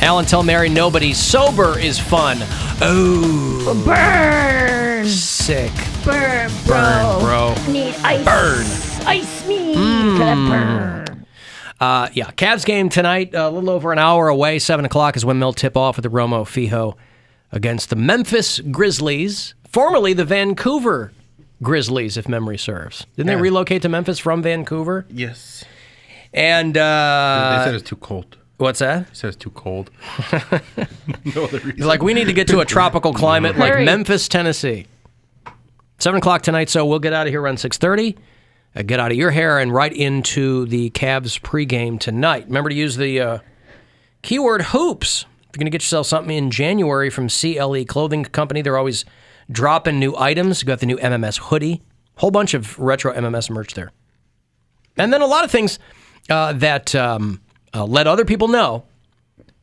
Alan, tell Mary nobody sober is fun. Oh. Burn. Sick. Burn, bro. Burn, bro. Need ice. Burn. Ice me. Burn. Cavs game tonight, a little over an hour away. 7 o'clock is when they'll tip off at the Romo Fijo against the Memphis Grizzlies, formerly the Vancouver Grizzlies, if memory serves. Didn't they relocate to Memphis from Vancouver? Yes. And they said it's too cold. What's that? He said it's too cold. No other reason. He's like, we need to get to a tropical climate like Memphis, Tennessee. 7 o'clock tonight, so we'll get out of here around 6:30. Get out of your hair and right into the Cavs pregame tonight. Remember to use the keyword hoops. If you're going to get yourself something in January from CLE Clothing Company, they're always dropping new items. You got the new MMS hoodie. Whole bunch of retro MMS merch there. And then a lot of things that let other people know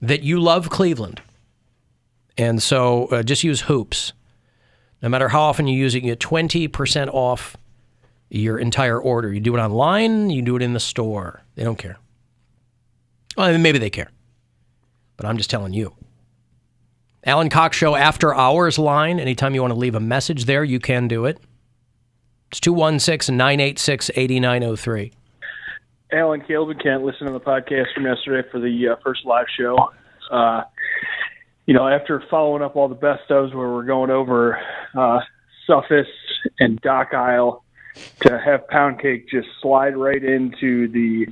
that you love Cleveland. And so just use hoops. No matter how often you use it, you get 20% off your entire order. You do it online, you do it in the store. They don't care. Well, maybe they care. But I'm just telling you. Alan Cox Show After Hours line. Anytime you want to leave a message there, you can do it. It's 216-986-8903. Alan, Caleb, and Kent, listened to the podcast from yesterday for the first live show. After following up all the best ofs where we're going over Suffus and Doc Isle, to have Poundcake just slide right into the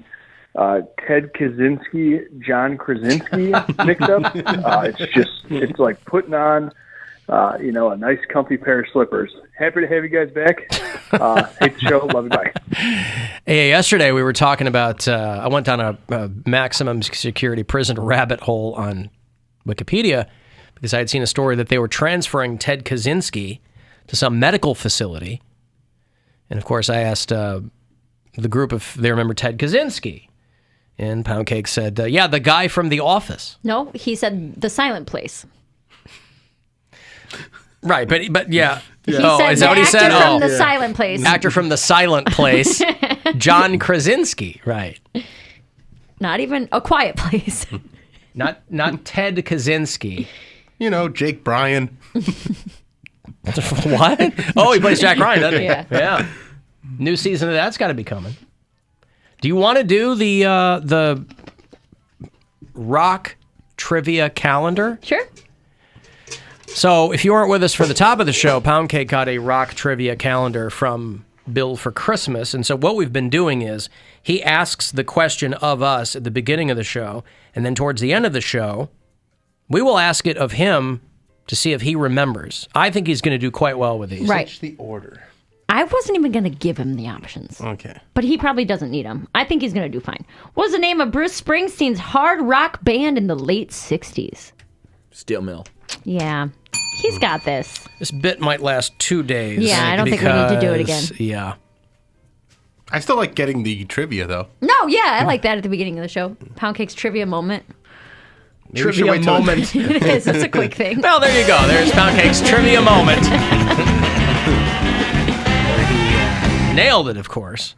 Ted Kaczynski, John Krasinski mix-up. It's like putting on, a nice comfy pair of slippers. Happy to have you guys back. Hate the show. Love you. Bye. Hey, yesterday we were talking about, I went down a maximum security prison rabbit hole on Wikipedia because I had seen a story that they were transferring Ted Kaczynski to some medical facility. And, of course, I asked the group if they remember Ted Kaczynski. And Poundcake said, the guy from The Office. No, he said The Silent Place. Right, but yeah. He is said that what he said? From The Silent Place. Actor from The Silent Place, John Krasinski, right. Not even A Quiet Place. Not Ted Kaczynski. Jake Bryan. What? Oh, he plays Jack Ryan, doesn't he? Yeah. New season of that's got to be coming. Do you want to do the rock trivia calendar? Sure. So if you weren't with us for the top of the show, Poundcake got a rock trivia calendar from Bill for Christmas. And so what we've been doing is he asks the question of us at the beginning of the show, and then towards the end of the show, we will ask it of him to see if he remembers. I think he's going to do quite well with these. Right. Switch the order. I wasn't even going to give him the options. Okay. But he probably doesn't need them. I think he's going to do fine. What was the name of Bruce Springsteen's hard rock band in the late 60s? Steel Mill. Yeah. He's got this. This bit might last 2 days. Yeah, I don't think we need to do it again. Yeah. I still like getting the trivia, though. No, yeah, I like that at the beginning of the show. Poundcake's trivia moment. Maybe we should Trivia wait till- moment. It is. It's a quick thing. Well, there you go. There's Poundcake's trivia moment. Nailed it, of course.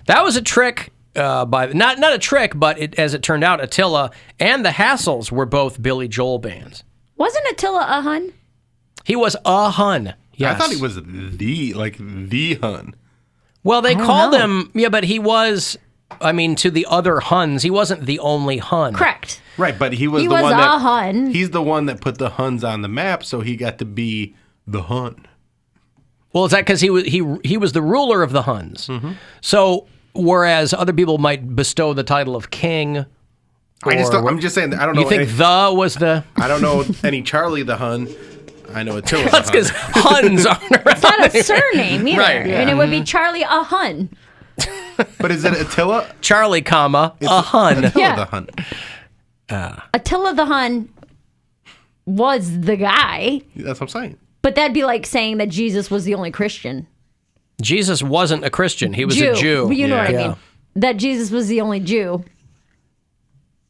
That was a trick by not a trick, but as it turned out, Attila and the Hassles were both Billy Joel bands. Wasn't Attila a Hun? He was a Hun. Yes. I thought he was the Hun. Well, they don't called know. him, but he was, to the other Huns, he wasn't the only Hun. Correct. Right, but he was He the was one a that Hun. He's the one that put the Huns on the map, so he got to be the Hun. Well, is that because he was the ruler of the Huns? Mm-hmm. So, whereas other people might bestow the title of king. I'm just saying. I don't know. You think the was the? I don't know any Charlie the Hun. I know Attila. That's because Huns aren't around. It's not a surname either. Right, yeah. And it would be Charlie a Hun. But is it Attila? Charlie, a Hun. Attila Yeah. the Hun. Attila the Hun was the guy, That's what I'm saying. but that'd be like saying that Jesus was the only Christian. Jesus wasn't a Christian. He was a Jew. You know what I Yeah. mean. That Jesus was the only Jew.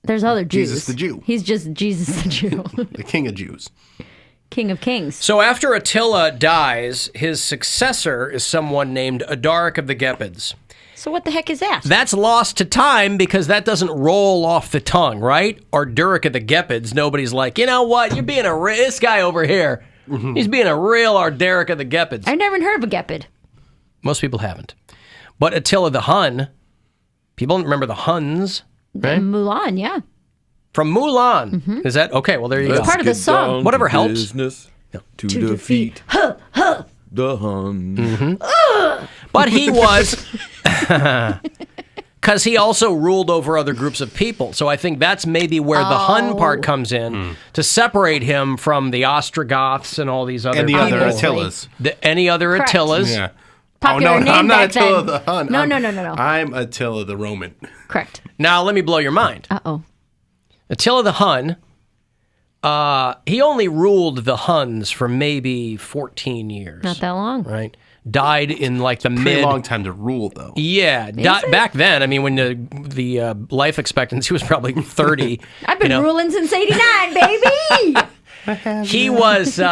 There's other Jews. Jesus the Jew. He's just Jesus the Jew. The King of Jews. King of Kings. So after Attila dies, his successor is someone named Adaric of the Gepids. So what the heck is that? That's lost to time because that doesn't roll off the tongue, right? Ardurica the Gepids, nobody's like, you know what? You're being this guy over here. He's being a real Ardurica the Gepids. I've never heard of a Gepid. Most people haven't. But Attila the Hun, people remember the Huns, right? Mulan, yeah. From Mulan. Is that okay? Well, there you go. It's part of the song. Whatever helps. Business to defeat the Hun. But he was, because he also ruled over other groups of people. So I think that's maybe where the Hun part comes in to separate him from the Ostrogoths and all these other And the people. other Attilas. Any other Correct. Attilas. Yeah. Popular no, name I'm not back Attila then. the Hun. No, I'm- no. I'm Attila the Roman. Correct. Now, let me blow your mind. Uh-oh. Attila the Hun, he only ruled the Huns for maybe 14 years. Not that long. Right? Died in like the Pretty mid... long time to rule, though. Yeah, it? back then, I mean, when the life expectancy was probably 30. I've been ruling since 89, baby! He was, mid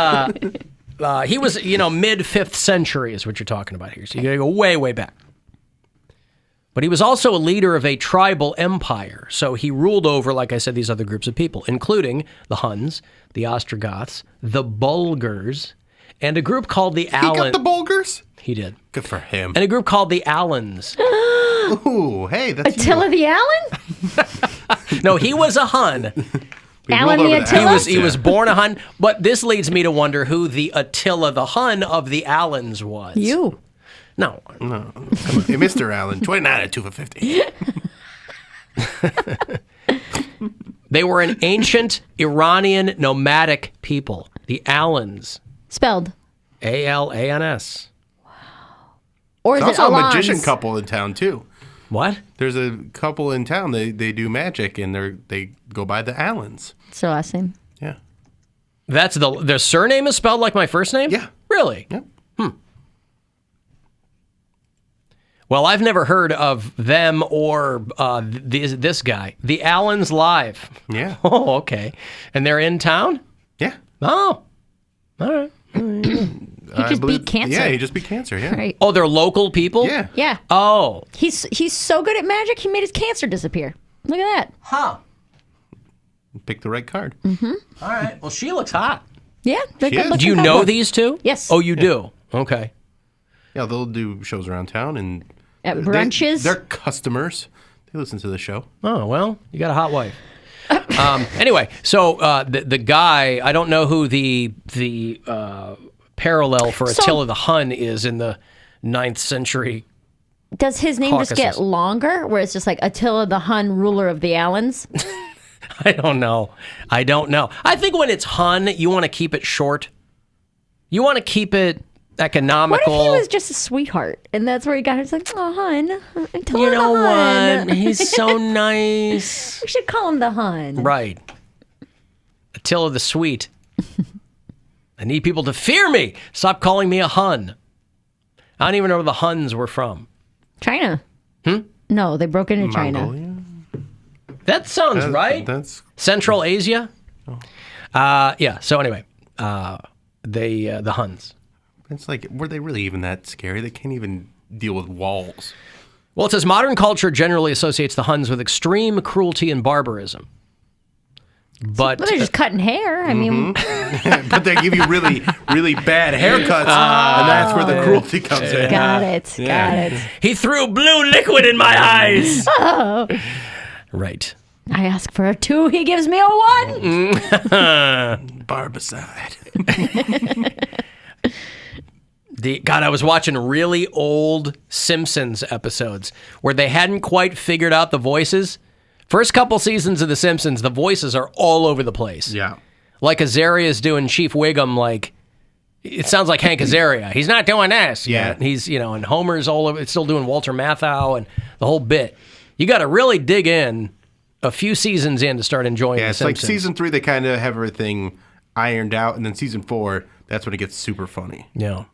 5th century is what you're talking about here. So you got to go way, way back. But he was also a leader of a tribal empire. So he ruled over, like I said, these other groups of people, including the Huns, the Ostrogoths, the Bulgars, and a group called the He got Alans. the Bulgars? He did. Good for him. And a group called the Alans. Ooh, hey, that's Attila the Allen? No, he was a Hun. Alan the Attila? He was born a Hun, but this leads me to wonder who the Attila the Hun of the Alans was. You. No. Come on. Hey, Mr. Allen, 29 at 2 for 50. They were an ancient Iranian nomadic people, the Alans. Spelled. A-L-A-N-S. Or is There's it also a Alans? magician couple in town, too. What? There's a couple in town. They do magic, and they go by the Allens. It's their last name. Yeah. That's their surname is spelled like my first name? Yeah. Really? Yep. Well, I've never heard of them or this guy. The Allens Live. Yeah. Oh, okay. And they're in town? Yeah. Oh. All right. He just beat cancer. Yeah, he just beat cancer, yeah. Right. Oh, they're local people? Yeah. Yeah. Oh. He's so good at magic, he made his cancer disappear. Look at that. Huh. Pick the right card. All right. Well, she looks hot. Yeah. They're She good is. looking Do you know couple. these two? Yes. Oh, you do? Okay. Yeah, they'll do shows around town, and At brunches? They're customers. They listen to the show. Oh, well, you got a hot wife. Anyway, so the guy, I don't know who the parallel for So- Attila the Hun is in the 9th century. Does his name just get Caucasus. longer, where it's just like Attila the Hun, ruler of the Allens? I don't know. I think when it's Hun, you want to keep it short. You want to keep it What economical. if he was just a sweetheart, and that's where he got it? It's like, oh, Hun, Attila You know the Hun. what? He's so nice. We should call him the Hun. Right. Attila the Sweet. I need people to fear me. Stop calling me a Hun. I don't even know where the Huns were from. China. No, they broke into China. Mongolia? That sounds right. That's Central Asia. Yeah. So anyway, the Huns. it's like, were they really even that scary? They can't even deal with walls. Well, it says modern culture generally associates the Huns with extreme cruelty and barbarism. But Well, they're just cutting hair. I mean, But they give you really, really bad haircuts, and that's where the cruelty comes in. got it. Yeah. Got it. he threw blue liquid in my eyes. Right. I ask for a 2, he gives me a 1. Barbicide. God, I was watching really old Simpsons episodes where they hadn't quite figured out the voices. First couple seasons of The Simpsons, the voices are all over the place. Yeah. Like Azaria's doing Chief Wiggum, like, it sounds like Hank Azaria. He's not doing this. Yeah. He's, and Homer's all over, it's still doing Walter Matthau and the whole bit. You got to really dig in a few seasons in to start enjoying Yeah, The it's like Simpsons. season 3, they kind of have everything ironed out, and then season 4, that's when it gets super funny. Yeah.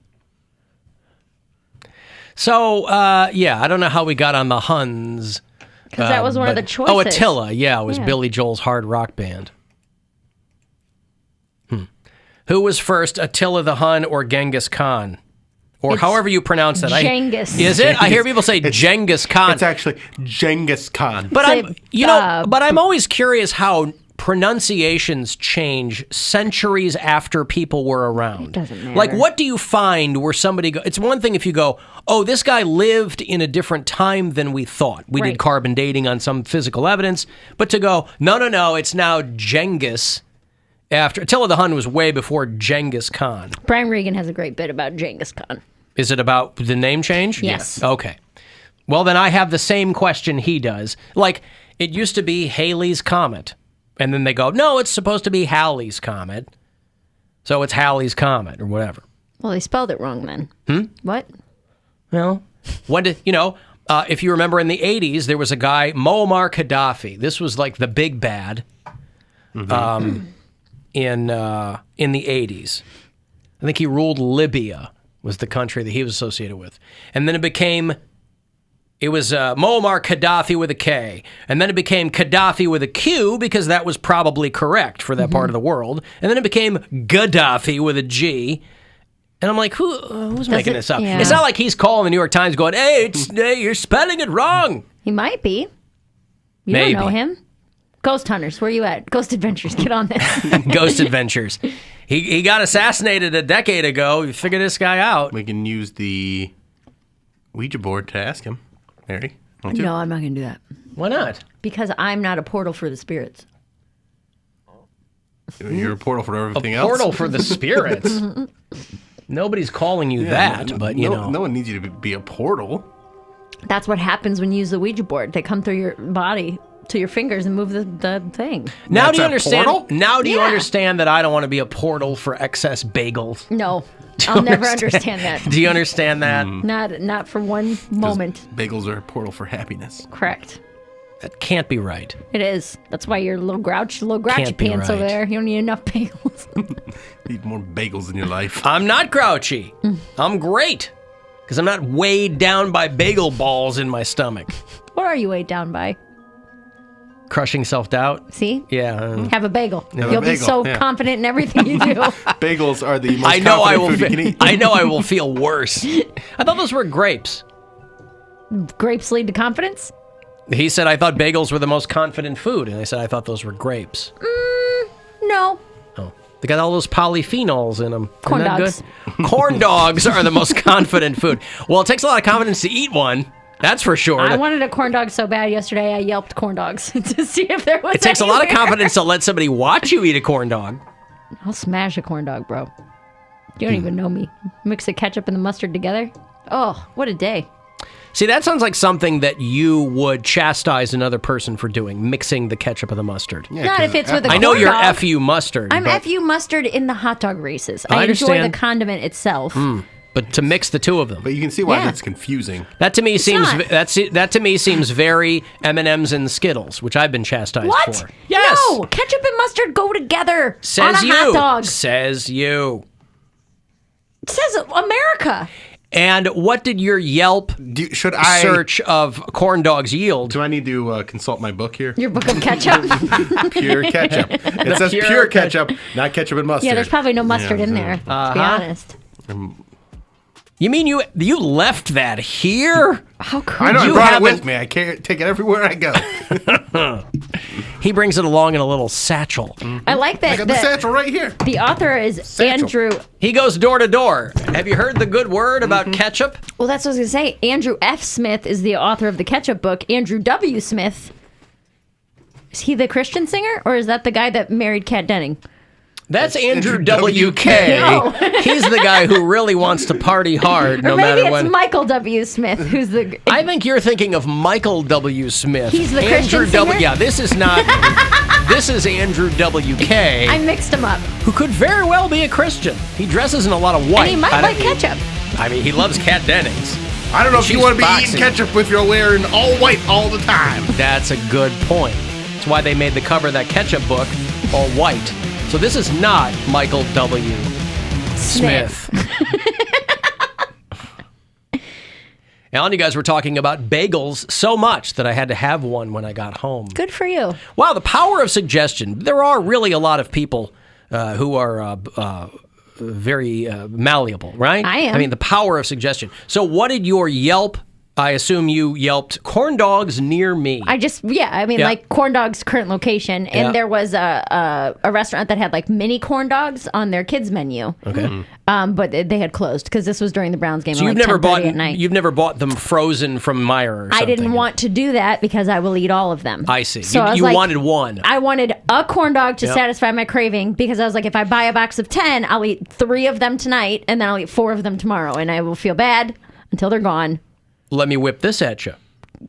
So, yeah, I don't know how we got on the Huns. Because that was one of the choices. Oh, Attila. Yeah, it was Yeah. Billy Joel's hard rock band. Who was first, Attila the Hun or Genghis Khan? Or however you pronounce it. Genghis. Is it? I hear people say Genghis Khan. It's actually Genghis Khan. But Say, I'm always curious how pronunciations change centuries after people were around. It doesn't matter. Like, what do you find where somebody it's one thing if you go, oh, this guy lived in a different time than we thought. We did carbon dating on some physical evidence. But to go, no, it's now Genghis. After Attila the Hun was way before Genghis Khan. Brian Regan has a great bit about Genghis Khan. Is it about the name change? Yes. Okay. Well, then I have the same question he does. Like, it used to be Halley's Comet. And then they go, no, it's supposed to be Halley's Comet. So it's Halley's Comet or whatever. Well, they spelled it wrong then. What? Well, if you remember in the 80s, there was a guy, Muammar Gaddafi. This was like the big bad in the 80s. I think he ruled Libya was the country that he was associated with. And then it was Muammar Gaddafi with a K. And then it became Gaddafi with a Q because that was probably correct for that part of the world. And then it became Gaddafi with a G. And I'm like, who's making this up? Yeah. It's not like he's calling the New York Times going, hey, you're spelling it wrong. He might be. You Maybe. don't know him. Ghost Hunters, where you at? Ghost Adventures, get on this. Ghost Adventures. He got assassinated a decade ago. You figure this guy out. We can use the Ouija board to ask him. Mary? No, I'm not going to do that. Why not? Because I'm not a portal for the spirits. You're a portal for everything else. Portal for the spirits. Nobody's calling you that, but you know. No one needs you to be a portal. That's what happens when you use the Ouija board. They come through your body to your fingers and move the thing. Now That's do you a understand? portal? Now do you Yeah. understand that I don't want to be a portal for excess bagels? No, I'll never understand that. Do you understand that? Not for one moment. Bagels are a portal for happiness. Correct. That can't be right. It is. That's why you're a little grouchy Can't be pants over right. there. You don't need enough bagels. Need more bagels in your life. I'm not grouchy. I'm great. Because I'm not weighed down by bagel balls in my stomach. What are you weighed down by? Crushing self-doubt. See? Yeah. Have a bagel. Have a You'll be bagel, so yeah. confident in everything you do. Bagels are the most I know I will. confident food you can eat. I know I will feel worse. I thought those were grapes. Grapes lead to confidence? He said I thought bagels were the most confident food, and I said I thought those were grapes. No. Oh, they got all those polyphenols in them. Corn Isn't that dogs. good? Corn dogs are the most confident food. Well, it takes a lot of confidence to eat one. That's for sure. I wanted a corn dog so bad yesterday I yelped corn dogs to see if there was It takes a lot of anywhere. confidence to let somebody watch you eat a corn dog. I'll smash a corn dog, bro. You don't even know me. Mix the ketchup and the mustard together. Oh, what a day. See, that sounds like something that you would chastise another person for doing, mixing the ketchup and the mustard. Yeah, Not 'cause if it's with a I know corn you're dog. FU mustard. I'm but, FU mustard in the hot dog races. I I enjoy the understand. condiment itself. but to mix the two of them. But you can see why Yeah. that's confusing. That to me seems not. that to me seems very M&M's and Skittles, which I've been chastised What? for. Yes. No, ketchup and mustard go together Says on a you. hot dog. Says you. It says America. And what did your Yelp Should I search of corn dogs yield? Do I need to consult my book here? Your book of ketchup. Pure ketchup. It says pure pure ketchup, not ketchup and mustard. Yeah, there's probably no mustard in there, to be honest. You mean you left that here? How cool. I know. I You brought it haven't- with me. I can't take it everywhere I go. He brings it along in a little satchel. I like I that got the satchel right here. the author is Satchel. Andrew. He goes door to door. Have you heard the good word about ketchup? Well, that's what I was going to say. Andrew F. Smith is the author of the ketchup book. Andrew W. Smith. Is he the Christian singer, or is that the guy that married Kat Denning? That's Andrew Andrew W.K. No. He's the guy who really wants to party hard no Or maybe matter it's when. Michael W. Smith, who's the... I think you're thinking of Michael W. Smith. He's the Andrew Christian singer? Yeah, this is not. This is Andrew W.K., I mixed him up. who could very well be a Christian. He dresses in a lot of white. And he might I like don't- ketchup. I mean, he loves Kat Dennings. I don't know if you She's want to be boxing. eating ketchup if you're wearing all white all the time. That's a good point. That's why they made the cover of that ketchup book all white. So this is not Michael W. Smith. Alan, you guys were talking about bagels so much that I had to have one when I got home. Good for you. Wow, the power of suggestion. There are really a lot of people who are very malleable, right? I am. I mean, the power of suggestion. So what did your Yelp, I assume you Yelped corn dogs near me. Like Corndogs' current location. And Yeah. there was a restaurant that had like mini corn dogs on their kids menu. Okay. But they had closed because this was during the Browns game. So at like 10:30 at night. you've never bought them frozen from Meijer or something? I didn't want to do that because I will eat all of them. I see. So You- I was you like, wanted one. I wanted a corn dog to Yep. satisfy my craving because I was like, if I buy a box of 10, I'll eat 3 of them tonight and then I'll eat 4 of them tomorrow. And I will feel bad until they're gone. Let me whip this at you.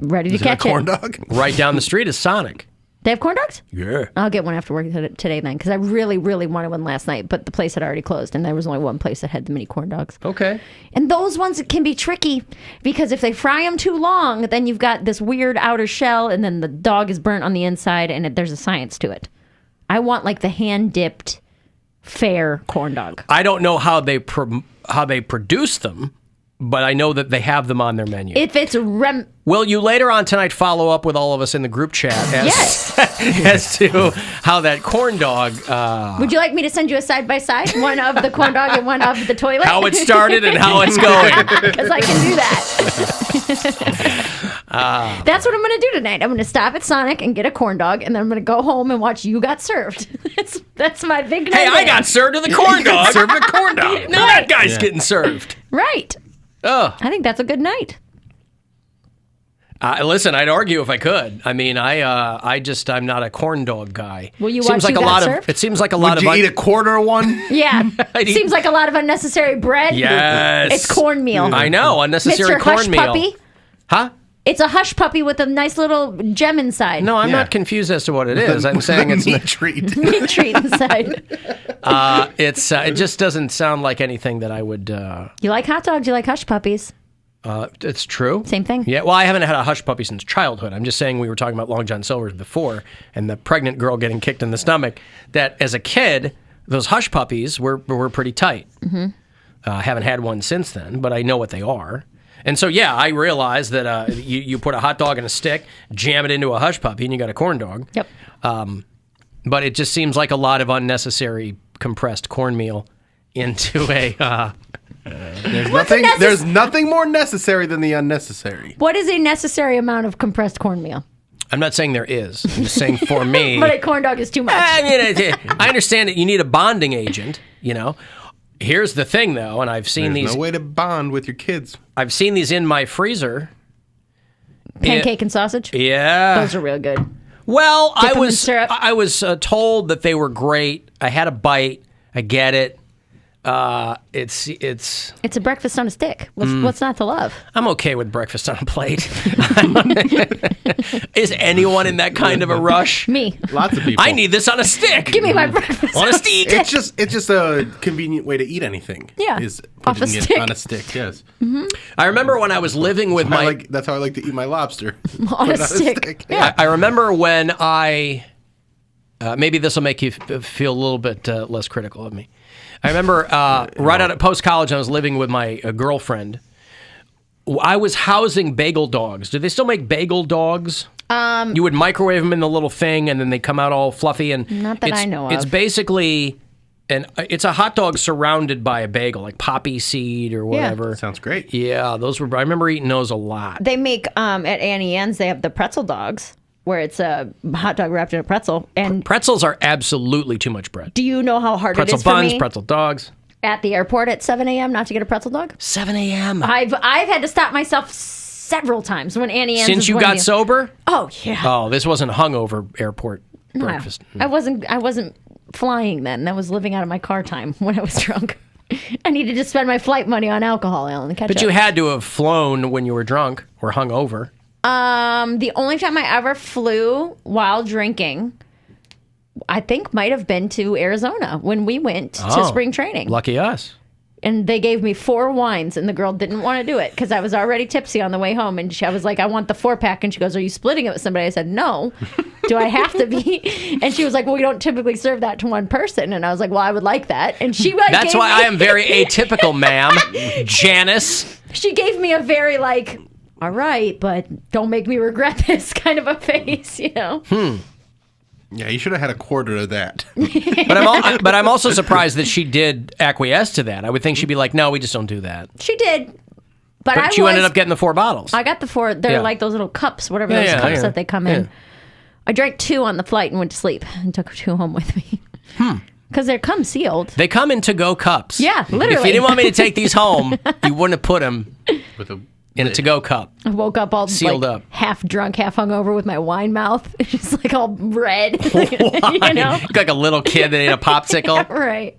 Ready to Is it a catch corn it. dog? Right down the street is Sonic. They have corn dogs? Yeah. I'll get one after work today then because I really, really wanted one last night, but the place had already closed and there was only one place that had the mini corn dogs. Okay. And those ones can be tricky because if they fry them too long, then you've got this weird outer shell and then the dog is burnt on the inside and there's a science to it. I want like the hand-dipped, fair corn dog. I don't know how they produce them, but I know that they have them on their menu. If it's Will you later on tonight follow up with all of us in the group chat Yes. as to how that corn dog, Would you like me to send you a side-by-side? One of the corn dog and one of the toilet? how it started and how it's going? Because I can do that. That's what I'm going to do tonight. I'm going to stop at Sonic and get a corn dog, and then I'm going to go home and watch You Got Served. That's my big night. Hey, I in. got served with a corn dog. Serve a corn dog. Now that guy's getting served. Right. Oh, I think that's a good night. listen, I'd argue if I could. I mean, I'm not a corn dog guy. Will you seems watch like You a Got lot Served? of. It seems like a lot Would of. you eat a quarter one? Yeah. I'd eat- Seems like a lot of unnecessary bread. Yes. It's cornmeal. I know, unnecessary Mr. Hush cornmeal. Puppy. Huh? It's a hush puppy with a nice little gem inside. No, I'm Yeah. not confused as to what it is. I'm saying it's meat treat. Meat treat inside. it just doesn't sound like anything that I would. You like hot dogs? You like hush puppies? It's true. Same thing. Yeah. Well, I haven't had a hush puppy since childhood. I'm just saying we were talking about Long John Silver's before, and the pregnant girl getting kicked in the stomach. That as a kid, those hush puppies were pretty tight. Mm-hmm. I haven't had one since then, but I know what they are. And so, yeah, I realized that you put a hot dog in a stick, jam it into a hush puppy, and you got a corn dog. Yep. But it just seems like a lot of unnecessary compressed cornmeal into a. There's nothing more necessary than the unnecessary. What is a necessary amount of compressed cornmeal? I'm not saying there is. I'm just saying for me. But a corn dog is too much. I mean, I understand that you need a bonding agent. You know. Here's the thing, though, and I've seen There's these. no way to bond with your kids. I've seen these in my freezer. Pancake and sausage? Yeah. Those are real good. Well, Dip 'em in syrup. I was told that they were great. I had a bite. I get it. It's. It's a breakfast on a stick. What's not to love? I'm okay with breakfast on a plate. Is anyone in that kind of a rush? Me. Lots of people. I need this on a stick. Give me my breakfast on a stick. It's just a convenient way to eat anything. Yeah. Is Off a putting it stick. on a stick. Yes. I remember when I was living with my. That's how I like to eat my lobster. on a Put it stick. Yeah. I remember when I. Maybe this will make you feel a little bit less critical of me. I remember right out of post college, I was living with my girlfriend. I was housing bagel dogs. Do they still make bagel dogs? You would microwave them in the little thing, and then they come out all fluffy. And Not that I know of. It's basically it's a hot dog surrounded by a bagel, like poppy seed or whatever. Sounds great. Yeah, those were. I remember eating those a lot. They make, at Annie Ann's, they have the pretzel dogs, where it's a hot dog wrapped in a pretzel. And Pretzels are absolutely too much bread. do you know how hard Pretzel it is for buns, me pretzel dogs. at the airport at 7 a.m. not to get a pretzel dog? 7 a.m. I've had to stop myself several times when Annie Ann's Since was you one got of the- sober? Oh, yeah. Oh, this wasn't hungover airport breakfast. I wasn't flying then. That was living out of my car time when I was drunk. I needed to spend my flight money on alcohol, Alan. Catch But up. you had to have flown when you were drunk or hungover. The only time I ever flew while drinking, I think might have been to Arizona when we went to Oh, spring training. Lucky us. And they gave me 4 wines, and the girl didn't want to do it because I was already tipsy on the way home. And I was like, I want the 4-pack. And she goes, are you splitting it with somebody? I said, no. Do I have to be? And she was like, well, we don't typically serve that to one person. And I was like, well, I would like that. And she That's gave why me, I am very atypical, ma'am. Janice. She gave me a very like, all right, but don't make me regret this kind of a face, you know? Yeah, you should have had a quarter of that. But I'm also surprised that she did acquiesce to that. I would think she'd be like, no, we just don't do that. She did. But you ended up getting the 4 bottles. I got the 4. They're like those little cups, whatever those cups that they come in. I drank 2 on the flight and went to sleep and took 2 home with me. Because they come sealed. They come in to-go cups. Yeah, literally. If you didn't want me to take these home, you wouldn't have put them in a to-go cup. I woke up all sealed up, half drunk, half hungover with my wine mouth. Just like all red. You know? Like a little kid that ate a popsicle. Yeah, right.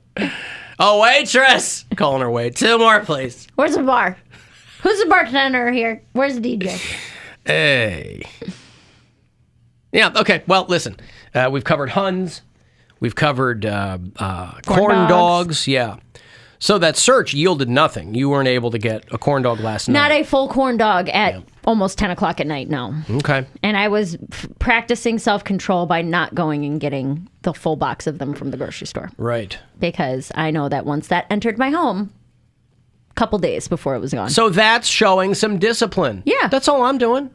Oh, waitress! Calling her wait. 2 more, please. Where's the bar? Who's the bartender here? Where's the DJ? Hey. Yeah, okay. Well, listen. We've covered Huns. We've covered corn dogs. Yeah. So that search yielded nothing. You weren't able to get a corn dog last night. Not a full corn dog at almost 10 o'clock at night, no. Okay. And I was practicing self-control by not going and getting the full box of them from the grocery store. Right. Because I know that once that entered my home, a couple days before it was gone. So that's showing some discipline. Yeah. That's all I'm doing.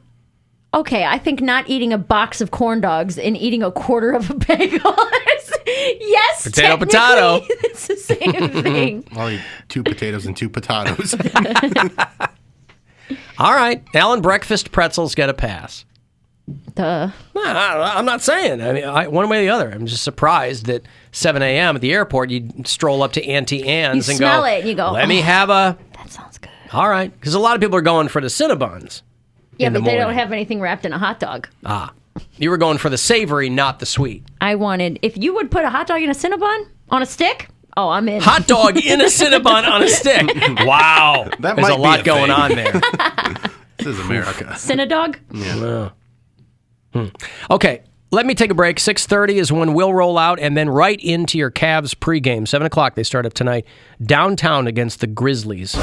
Okay, I think not eating a box of corn dogs and eating a quarter of a bagel is, yes, potato, potato. It's the same thing. I'll eat 2 potatoes and 2 potatoes. All right. Alan, breakfast pretzels get a pass. Duh. No, I'm not saying. I mean, one way or the other. I'm just surprised that 7 a.m. at the airport, you'd stroll up to Auntie Anne's and smell it and you go, let me have a... That sounds good. All right. Because a lot of people are going for the Cinnabons. Yeah, but they don't have anything wrapped in a hot dog. Ah. You were going for the savory, not the sweet. I wanted, if you would put a hot dog in a Cinnabon on a stick, oh, I'm in. Hot dog in a Cinnabon on a stick. Wow. That There's might a be lot a going thing. on there. This is America. Cinnadog? Yeah. Okay. Let me take a break. 6:30 is when we'll roll out, and then right into your Cavs pregame. 7 o'clock, they start up tonight, downtown against the Grizzlies.